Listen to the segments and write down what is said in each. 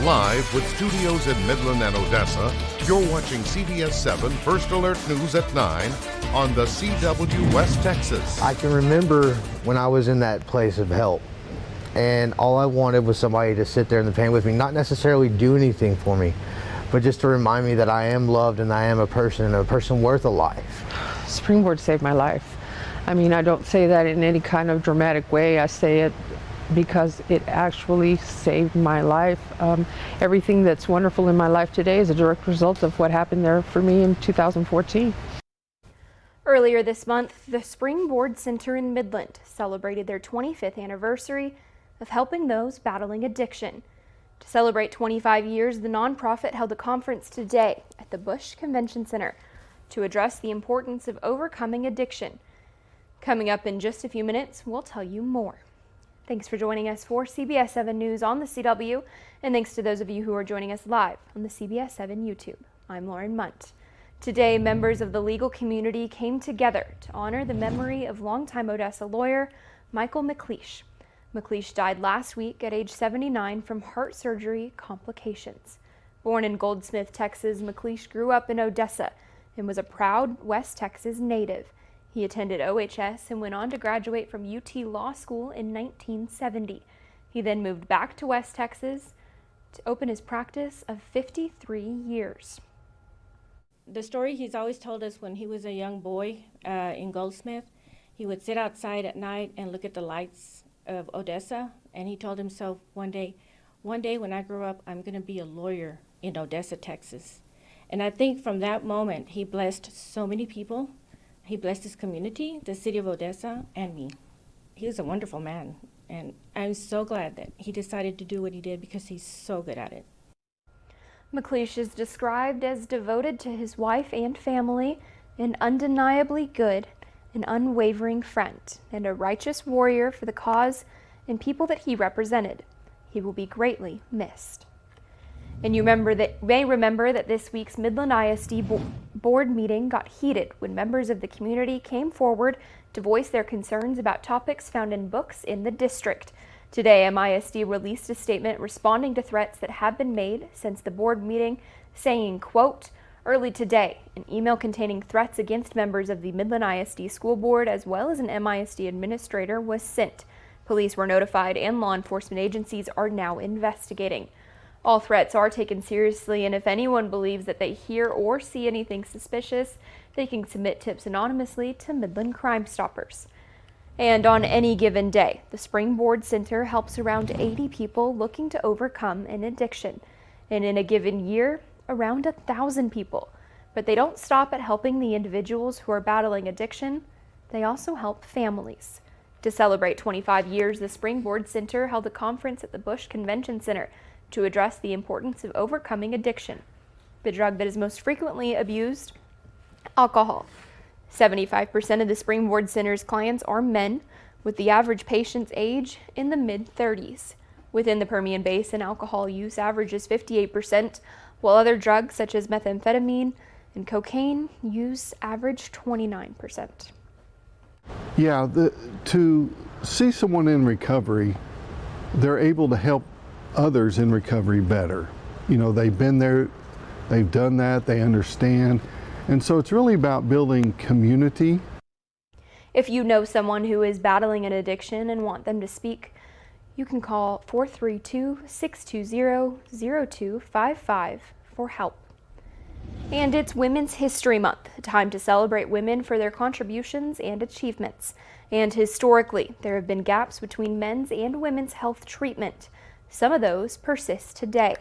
Live with studios in Midland and Odessa, you're watching CBS7 First Alert News at 9 on the CW West Texas. I can remember when I was in that place of help, and all I wanted was somebody to sit there in the pain with me, not necessarily do anything for me, but just to remind me that I am loved and I am a person worth a life. Springboard saved my life. I mean, I don't say that in any kind of dramatic way. I say it because it actually saved my life. Everything that's wonderful in my life today is a direct result of what happened there for me in 2014. Earlier this month, the Springboard Center in Midland celebrated their 25th anniversary of helping those battling addiction. To celebrate 25 years, the nonprofit held a conference today at the Busch Convention Center to address the importance of overcoming addiction. Coming up in just a few minutes, we'll tell you more. Thanks for joining us for CBS7 News on the CW, and thanks to those of you who are joining us live on the CBS7 YouTube. I'm Lauren Munt. Today, members of the legal community came together to honor the memory of longtime Odessa lawyer Michael McLeish. McLeish died last week at age 79 from heart surgery complications. Born in Goldsmith, Texas, McLeish grew up in Odessa and was a proud West Texas native. He attended OHS and went on to graduate from UT Law School in 1970. He then moved back to West Texas to open his practice of 53 years. The story he's always told us when he was a young boy in Goldsmith, he would sit outside at night and look at the lights of Odessa, and he told himself one day when I grow up, I'm going to be a lawyer in Odessa, Texas. And I think from that moment, he blessed so many people. He blessed his community, the city of Odessa, and me. He was a wonderful man, and I'm so glad that he decided to do what he did because he's so good at it. McLeish is described as devoted to his wife and family, an undeniably good and unwavering friend, and a righteous warrior for the cause and people that he represented. He will be greatly missed. And you may remember that this week's Midland ISD board meeting got heated when members of the community came forward to voice their concerns about topics found in books in the district. Today, MISD released a statement responding to threats that have been made since the board meeting, saying, quote, "Early today, an email containing threats against members of the Midland ISD School Board as well as an MISD administrator was sent. Police were notified and law enforcement agencies are now investigating. All threats are taken seriously, and if anyone believes that they hear or see anything suspicious, they can submit tips anonymously to Midland Crime Stoppers." And on any given day, the Springboard Center helps around 80 people looking to overcome an addiction. And in a given year, around 1,000 people. But they don't stop at helping the individuals who are battling addiction. They also help families. To celebrate 25 years, the Springboard Center held a conference at the Busch Convention Center to address the importance of overcoming addiction, the drug that is most frequently abused, alcohol. 75% of the Springboard Center's clients are men, with the average patient's age in the mid-30s. Within the Permian Basin, alcohol use averages 58%, while other drugs such as methamphetamine and cocaine use average 29%. Yeah, to see someone in recovery, they're able to help others in recovery better. You know, they've been there, they've done that, they understand. And so it's really about building community. If you know someone who is battling an addiction and want them to speak, you can call 432-620-0255 for help. And it's Women's History Month, a time to celebrate women for their contributions and achievements. And historically, there have been gaps between men's and women's health treatment. Some of those persist today.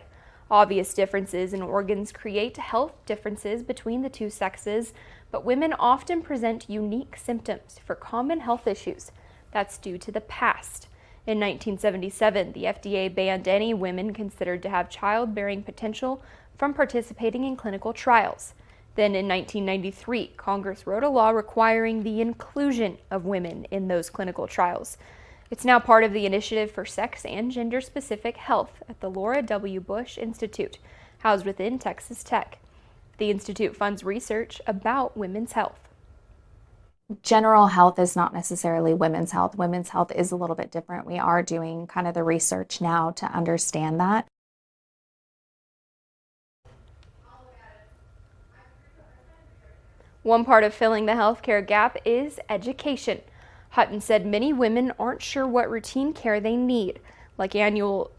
Obvious differences in organs create health differences between the two sexes, but women often present unique symptoms for common health issues. That's due to the past. In 1977, the FDA banned any women considered to have childbearing potential from participating in clinical trials. Then in 1993, Congress wrote a law requiring the inclusion of women in those clinical trials. It's now part of the Initiative for Sex and Gender-Specific Health at the Laura W. Bush Institute, housed within Texas Tech. The institute funds research about women's health. General health is not necessarily women's health. Women's health is a little bit different. We are doing kind of the research now to understand that. One part of filling the healthcare gap is education. Hutton said many women aren't sure what routine care they need, like annual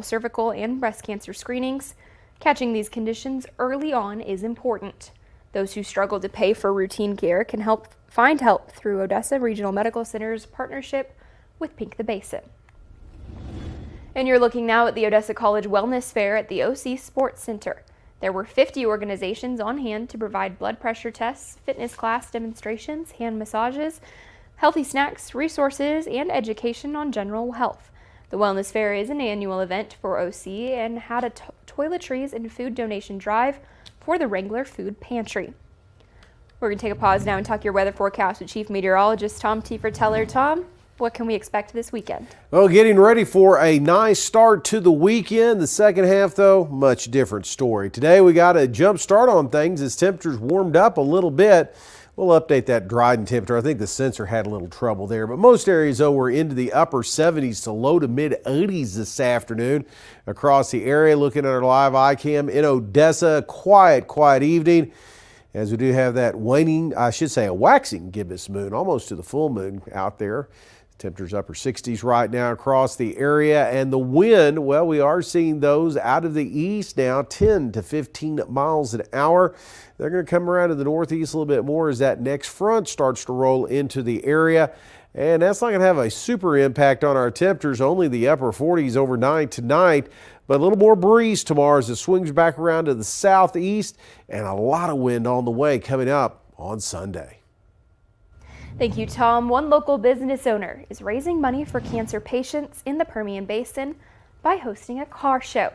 cervical and breast cancer screenings. Catching these conditions early on is important. Those who struggle to pay for routine care can find help through Odessa Regional Medical Center's partnership with Pink the Basin. And you're looking now at the Odessa College Wellness Fair at the OC Sports Center. There were 50 organizations on hand to provide blood pressure tests, fitness class demonstrations, hand massages, healthy snacks, resources, and education on general health. The Wellness Fair is an annual event for OC and had a toiletries and food donation drive for the Wrangler Food Pantry. We're going to take a pause now and talk your weather forecast with Chief Meteorologist Tom Teefer-Teller. Tom, what can we expect this weekend? Well, getting ready for a nice start to the weekend. The second half, though, much different story. Today we got a jump start on things as temperatures warmed up a little bit. We'll update that Dryden temperature. I think the sensor had a little trouble there, but most areas, though, were into the upper 70s to low to mid 80s this afternoon across the area. Looking at our live iCam in Odessa, quiet evening, as we do have that waning, I should say a waxing gibbous moon, almost to the full moon out there. Temperatures upper 60s right now across the area, and the wind, well, we are seeing those out of the east now, 10 to 15 miles an hour. They're going to come around to the northeast a little bit more as that next front starts to roll into the area, and that's not going to have a super impact on our temperatures, only the upper 40s overnight tonight, but a little more breeze tomorrow as it swings back around to the southeast, and a lot of wind on the way coming up on Sunday. Thank you, Tom. One local business owner is raising money for cancer patients in the Permian Basin by hosting a car show.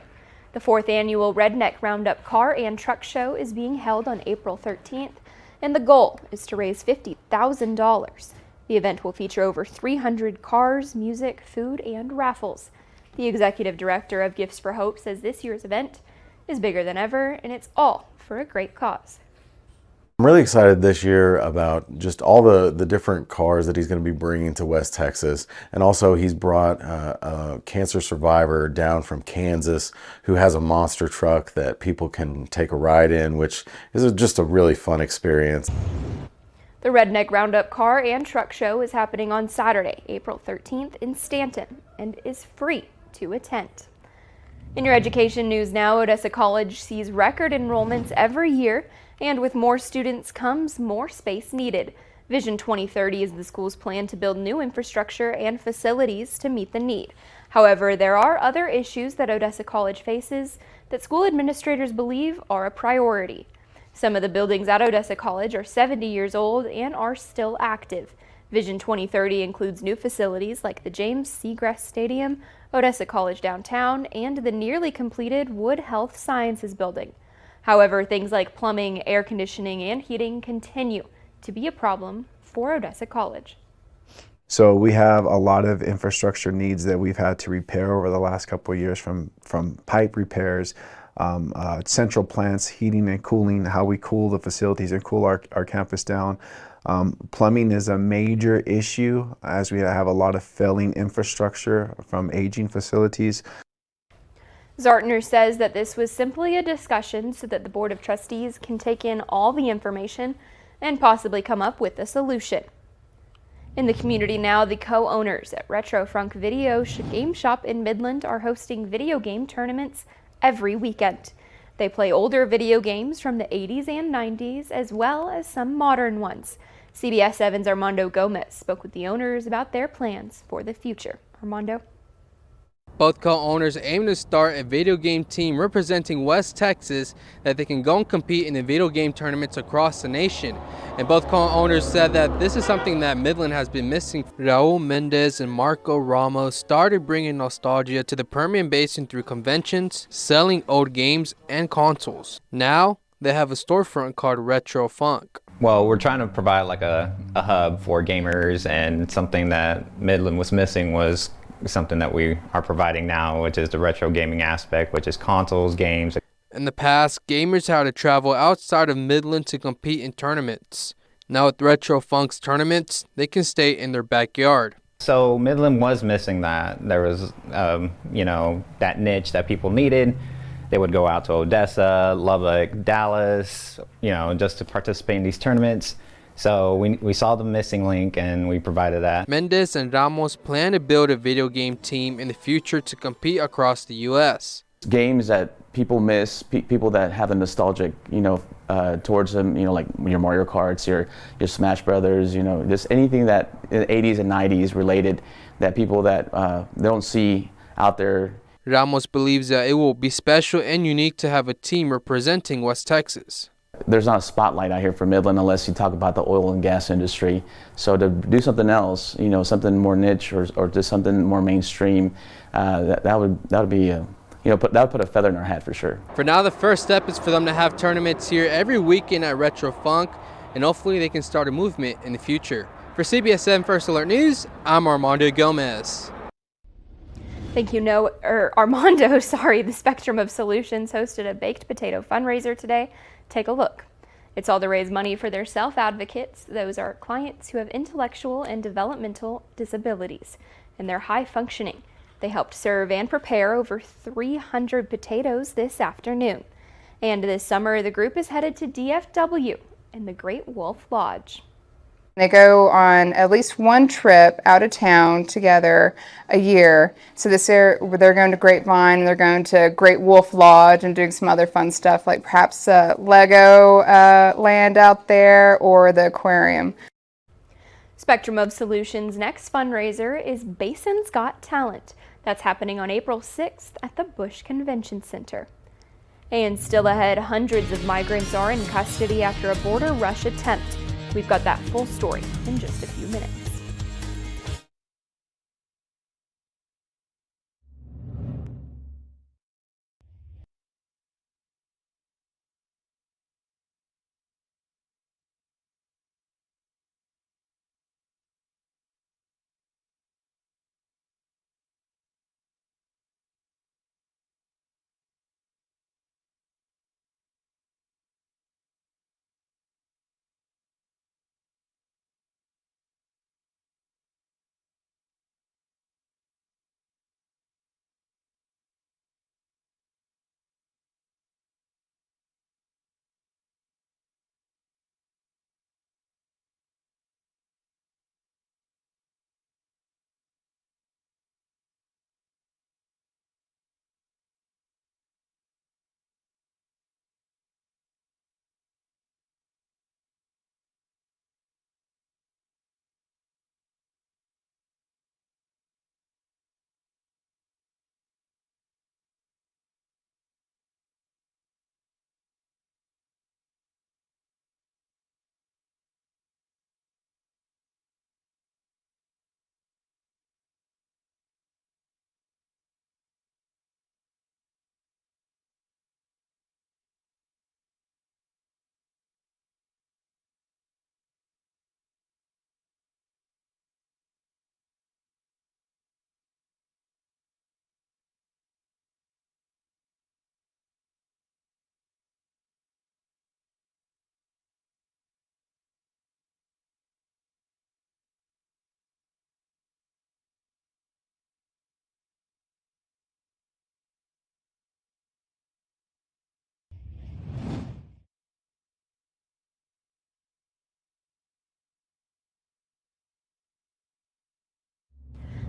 The 4th annual Redneck Roundup Car and Truck Show is being held on April 13th, and the goal is to raise $50,000. The event will feature over 300 cars, music, food, and raffles. The executive director of Gifts for Hope says this year's event is bigger than ever, and it's all for a great cause. I'm really excited this year about just all the different cars that he's going to be bringing to West Texas. And also he's brought a cancer survivor down from Kansas who has a monster truck that people can take a ride in, which is just a really fun experience. The Redneck Roundup Car and Truck Show is happening on Saturday, April 13th in Stanton, and is free to attend. In your education news now, Odessa College sees record enrollments every year, and with more students comes more space needed. Vision 2030 is the school's plan to build new infrastructure and facilities to meet the need. However, there are other issues that Odessa College faces that school administrators believe are a priority. Some of the buildings at Odessa College are 70 years old and are still active. Vision 2030 includes new facilities like the James Seagrass Stadium, Odessa College downtown, and the nearly completed Wood Health Sciences building. However, things like plumbing, air conditioning, and heating continue to be a problem for Odessa College. So we have a lot of infrastructure needs that we've had to repair over the last couple of years, from pipe repairs, central plants, heating and cooling, how we cool the facilities and cool our campus down. Plumbing is a major issue as we have a lot of failing infrastructure from aging facilities. Zartner says that this was simply a discussion so that the Board of Trustees can take in all the information and possibly come up with a solution. In the community now, the co-owners at Retro Funk Video Game Shop in Midland are hosting video game tournaments every weekend. They play older video games from the 80s and 90s, as well as some modern ones. CBS7's Armando Gomez spoke with the owners about their plans for the future. Armando? Both co-owners aim to start a video game team representing West Texas that they can go and compete in the video game tournaments across the nation. And both co-owners said that this is something that Midland has been missing. Raul Mendez and Marco Ramos started bringing nostalgia to the Permian Basin through conventions, selling old games and consoles. Now they have a storefront called Retro Funk. Well, we're trying to provide like a hub for gamers, and something that Midland was missing was something that we are providing now, which is the retro gaming aspect, which is consoles, games. In the past, gamers had to travel outside of Midland to compete in tournaments. Now with Retro Funk's tournaments, they can stay in their backyard. So Midland was missing that. There was, that niche that people needed. They would go out to Odessa, Lubbock, Dallas, just to participate in these tournaments. So we saw the missing link and we provided that. Mendez and Ramos plan to build a video game team in the future to compete across the U.S. Games that people miss, people that have a nostalgic, towards them, like your Mario Karts, your Smash Brothers, just anything that in the 80s and 90s related that people that they don't see out there. Ramos believes that it will be special and unique to have a team representing West Texas. There's not a spotlight out here for Midland unless you talk about the oil and gas industry. So to do something else, something more niche or just something more mainstream, that would be that would put a feather in our hat for sure. For now, the first step is for them to have tournaments here every weekend at Retro Funk, and hopefully they can start a movement in the future. For CBS7 First Alert News, I'm Armando Gomez. Thank you, Armando. The Spectrum of Solutions hosted a baked potato fundraiser today. Take a look. It's all to raise money for their self-advocates. Those are clients who have intellectual and developmental disabilities, and they're high-functioning. They helped serve and prepare over 300 potatoes this afternoon. And this summer, the group is headed to DFW and the Great Wolf Lodge. They go on at least one trip out of town together a year. So this year they're going to Grapevine, and they're going to Great Wolf Lodge and doing some other fun stuff like perhaps Lego land out there or the aquarium. Spectrum of Solutions' next fundraiser is Basin's Got Talent. That's happening on April 6th at the Bush Convention Center. And still ahead, hundreds of migrants are in custody after a border rush attempt. We've got that full story in just a few minutes.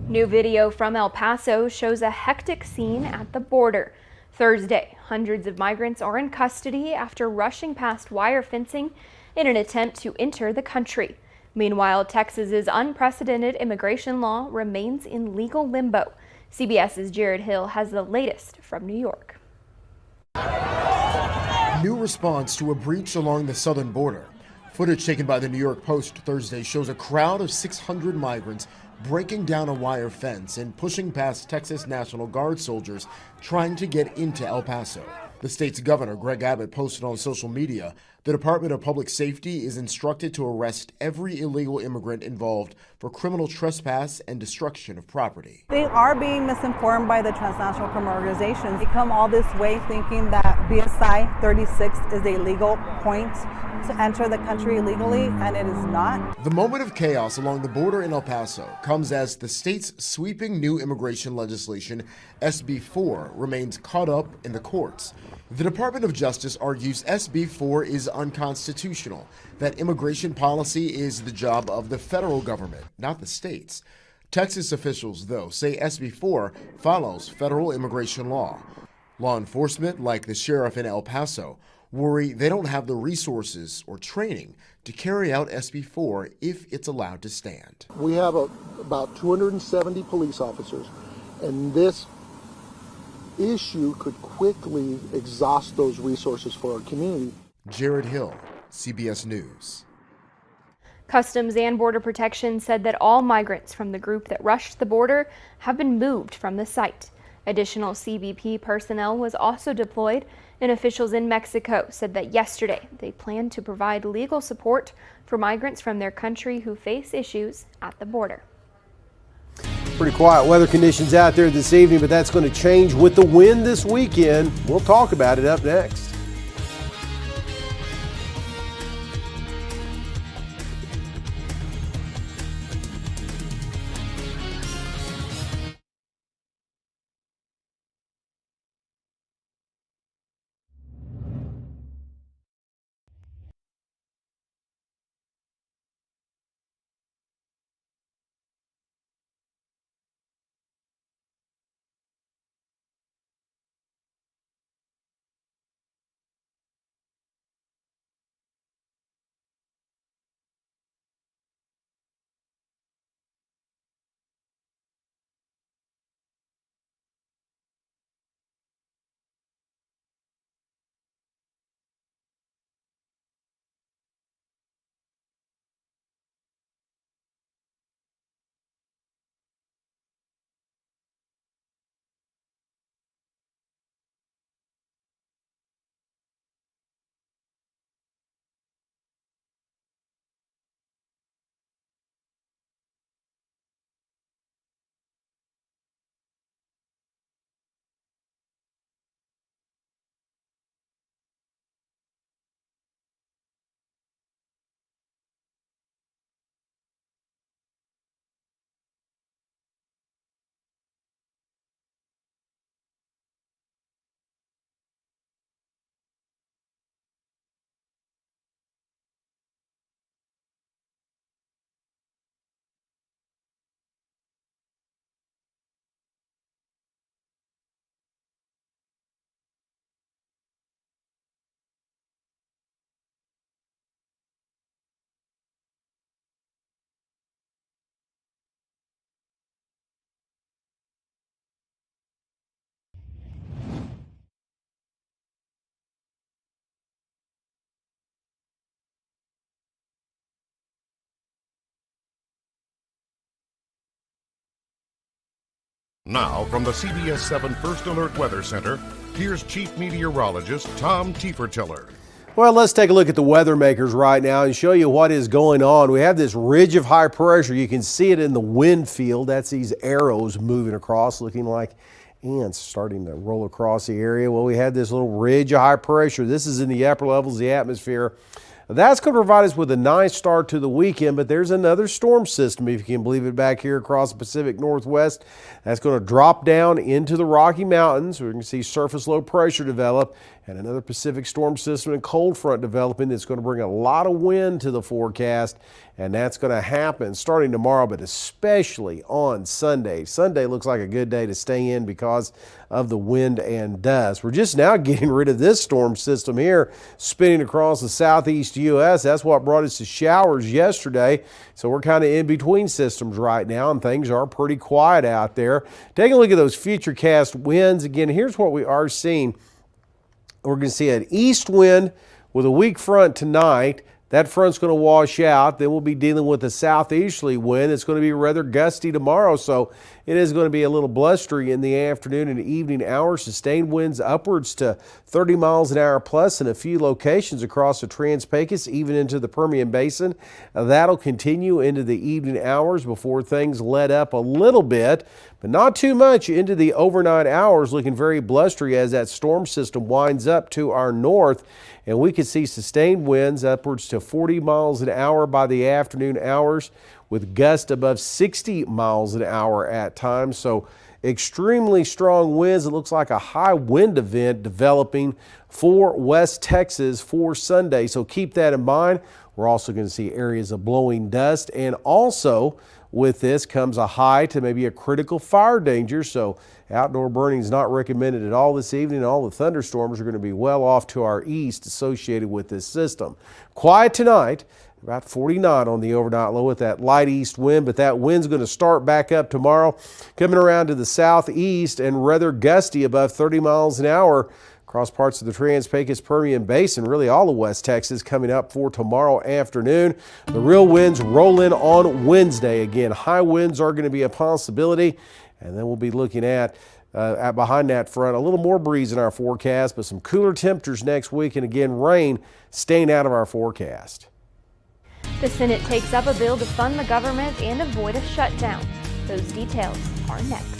New video from El Paso shows a hectic scene at the border. Thursday, hundreds of migrants are in custody after rushing past wire fencing in an attempt to enter the country. Meanwhile, Texas's unprecedented immigration law remains in legal limbo. CBS's Jared Hill has the latest from New York. New response to a breach along the southern border. Footage taken by the New York Post Thursday shows a crowd of 600 migrants breaking down a wire fence and pushing past Texas National Guard soldiers trying to get into El Paso. The state's governor, Greg Abbott, posted on social media, the Department of Public Safety is instructed to arrest every illegal immigrant involved for criminal trespass and destruction of property. They are being misinformed by the transnational criminal organizations. They come all this way thinking that BSI 36 is a legal point to enter the country illegally, and it is not. The moment of chaos along the border in El Paso comes as the state's sweeping new immigration legislation, SB 4, remains caught up in the courts. The Department of Justice argues SB 4 is unconstitutional, that immigration policy is the job of the federal government, not the states. Texas officials, though, say SB 4 follows federal immigration law. Law enforcement, like the sheriff in El Paso, worry they don't have the resources or training to carry out SB 4 if it's allowed to stand. We have about 270 police officers, and this issue could quickly exhaust those resources for our community. Jared Hill, CBS News. Customs and Border Protection said that all migrants from the group that rushed the border have been moved from the site. Additional CBP personnel was also deployed, and officials in Mexico said that yesterday they plan to provide legal support for migrants from their country who face issues at the border. Pretty quiet weather conditions out there this evening, but that's going to change with the wind this weekend. We'll talk about it up next. Now, from the CBS7 First Alert Weather Center, here's Chief Meteorologist Tom Tiefertiller. Well, let's take a look at the weather makers right now and show you what is going on. We have this ridge of high pressure. You can see it in the wind field. That's these arrows moving across, looking like ants starting to roll across the area. Well, we had this little ridge of high pressure. This is in the upper levels of the atmosphere. That's going to provide us with a nice start to the weekend, but there's another storm system, if you can believe it, back here across the Pacific Northwest. That's going to drop down into the Rocky Mountains. We're going to see surface low pressure develop and another Pacific storm system and cold front developing that's going to bring a lot of wind to the forecast, and that's going to happen starting tomorrow, but especially on Sunday. Sunday looks like a good day to stay in because of the wind and dust. We're just now getting rid of this storm system here spinning across the southeast U.S. That's what brought us to showers yesterday. So we're kind of in between systems right now, and things are pretty quiet out there. Taking a look at those futurecast winds. Again, here's what we are seeing. We're going to see an east wind with a weak front tonight. That front's going to wash out. Then we'll be dealing with a southeasterly wind. It's going to be rather gusty tomorrow, so it is going to be a little blustery in the afternoon and evening hours. Sustained winds upwards to 30 miles an hour plus in a few locations across the Trans-Pecos, even into the Permian Basin. That'll continue into the evening hours before things let up a little bit, but not too much into the overnight hours. Looking very blustery as that storm system winds up to our north, and we could see sustained winds upwards to 40 miles an hour by the afternoon hours, with gusts above 60 miles an hour at times. So extremely strong winds. It looks like a high wind event developing for West Texas for Sunday. So keep that in mind. We're also going to see areas of blowing dust, and also with this comes a high to maybe a critical fire danger. So outdoor burning is not recommended at all this evening. All the thunderstorms are going to be well off to our east associated with this system. Quiet tonight. About 49 on the overnight low with that light east wind, but that wind's going to start back up tomorrow, coming around to the southeast and rather gusty above 30 miles an hour across parts of the Trans-Pecos Permian Basin, really all of West Texas coming up for tomorrow afternoon. The real winds roll in on Wednesday. Again, high winds are going to be a possibility, and then we'll be looking at behind that front, a little more breeze in our forecast, but some cooler temperatures next week, and again, rain staying out of our forecast. The Senate takes up a bill to fund the government and avoid a shutdown. Those details are next.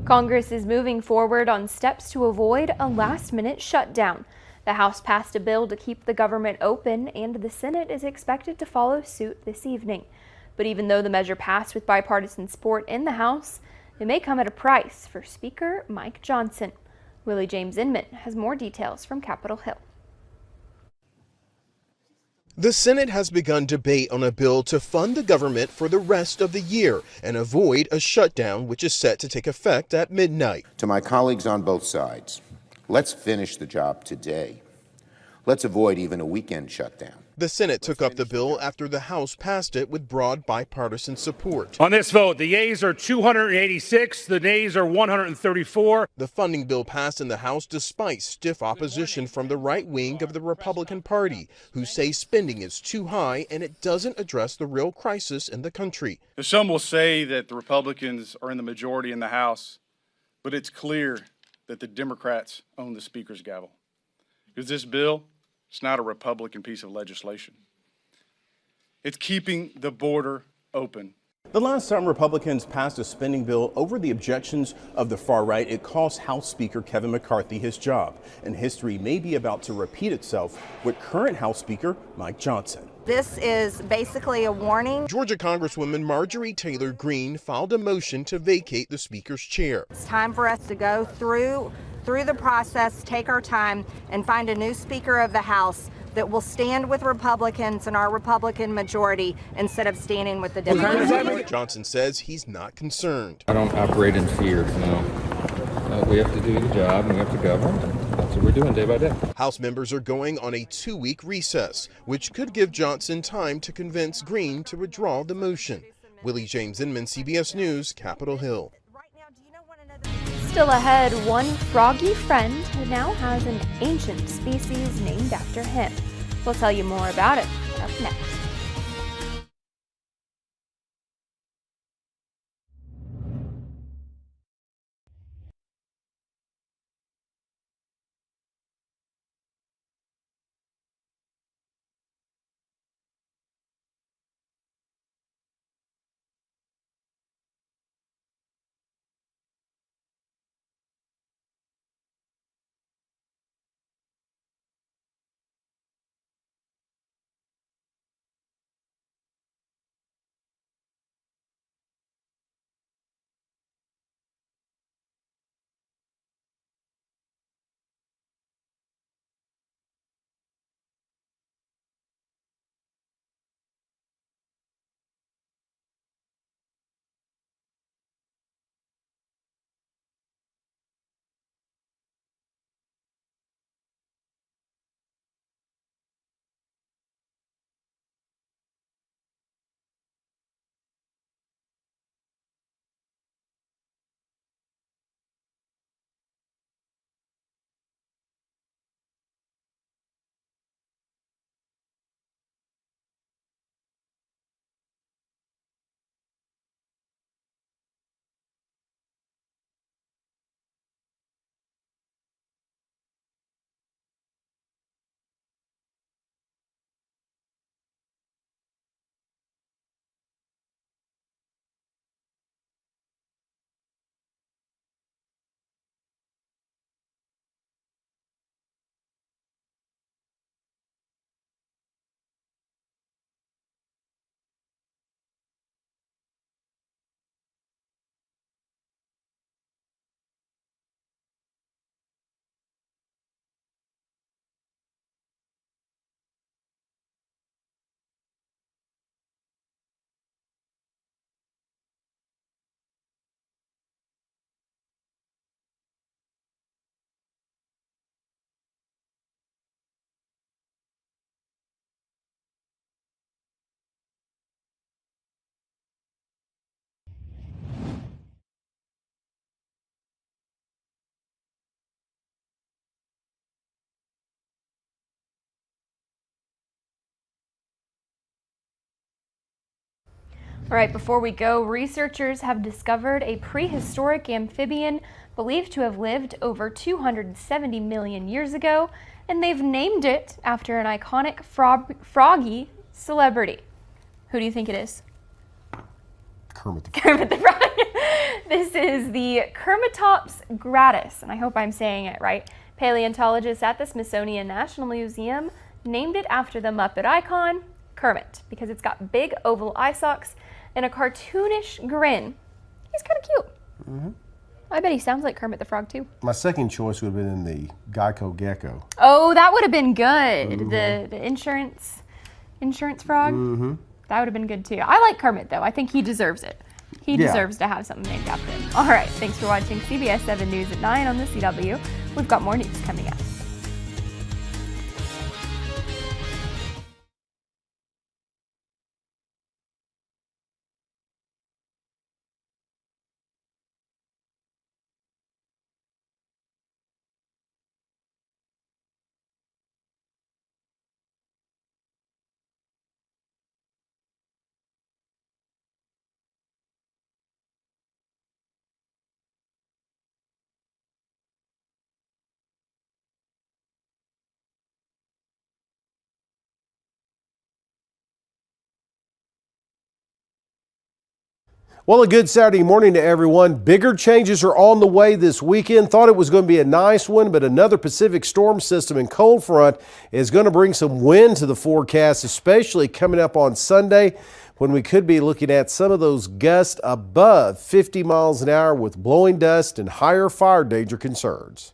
Congress is moving forward on steps to avoid a last-minute shutdown. The House passed a bill to keep the government open, and the Senate is expected to follow suit this evening. But even though the measure passed with bipartisan support in the House, it may come at a price for Speaker Mike Johnson. Willie James Inman has more details from Capitol Hill. The Senate has begun debate on a bill to fund the government for the rest of the year and avoid a shutdown which is set to take effect at midnight. To my colleagues on both sides, let's finish the job today. Let's avoid even a weekend shutdown. The Senate took up the bill after the House passed it with broad bipartisan support. On this vote, the yeas are 286, the nays are 134. The funding bill passed in the House despite stiff opposition from the right wing of the Republican Party, who say spending is too high and it doesn't address the real crisis in the country. Some will say that the Republicans are in the majority in the House, but it's clear that the Democrats own the Speaker's gavel. Because this bill, it's not a Republican piece of legislation. It's keeping the border open. The last time Republicans passed a spending bill over the objections of the far right, it cost House Speaker Kevin McCarthy his job. And history may be about to repeat itself with current House Speaker Mike Johnson. This is basically a warning. Georgia Congresswoman Marjorie Taylor Greene filed a motion to vacate the Speaker's chair. It's time for us to go through the process, take our time, and find a new Speaker of the House that will stand with Republicans and our Republican majority instead of standing with the Democrats. Johnson says he's not concerned. I don't operate in fear, no. We have to do the job and we have to govern, and that's what we're doing day by day. House members are going on a 2-week recess, which could give Johnson time to convince Greene to withdraw the motion. Willie James Inman, CBS News, Capitol Hill. Still ahead, one froggy friend now has an ancient species named after him. We'll tell you more about it up next. All right, before we go, researchers have discovered a prehistoric amphibian believed to have lived over 270 million years ago, and they've named it after an iconic froggy celebrity. Who do you think it is? Kermit the Kermit the Frog. This is the Kermitops gratis, and I hope I'm saying it right. Paleontologists at the Smithsonian National Museum named it after the Muppet icon, Kermit, because it's got big oval eye sockets and a cartoonish grin. He's kind of cute. I bet he sounds like Kermit the Frog too. My second choice would have been in the Geico Gecko. Oh, that would have been good. The insurance insurance frog. That would have been good too. I like Kermit though. I think he deserves it. He deserves to have something named after him. All right, thanks for watching CBS 7 News at 9 on the CW. We've got more news coming up. Well, a good Saturday morning to everyone. Bigger changes are on the way this weekend. Thought it was going to be a nice one, but another Pacific storm system and cold front is going to bring some wind to the forecast, especially coming up on Sunday when we could be looking at some of those gusts above 50 miles an hour with blowing dust and higher fire danger concerns.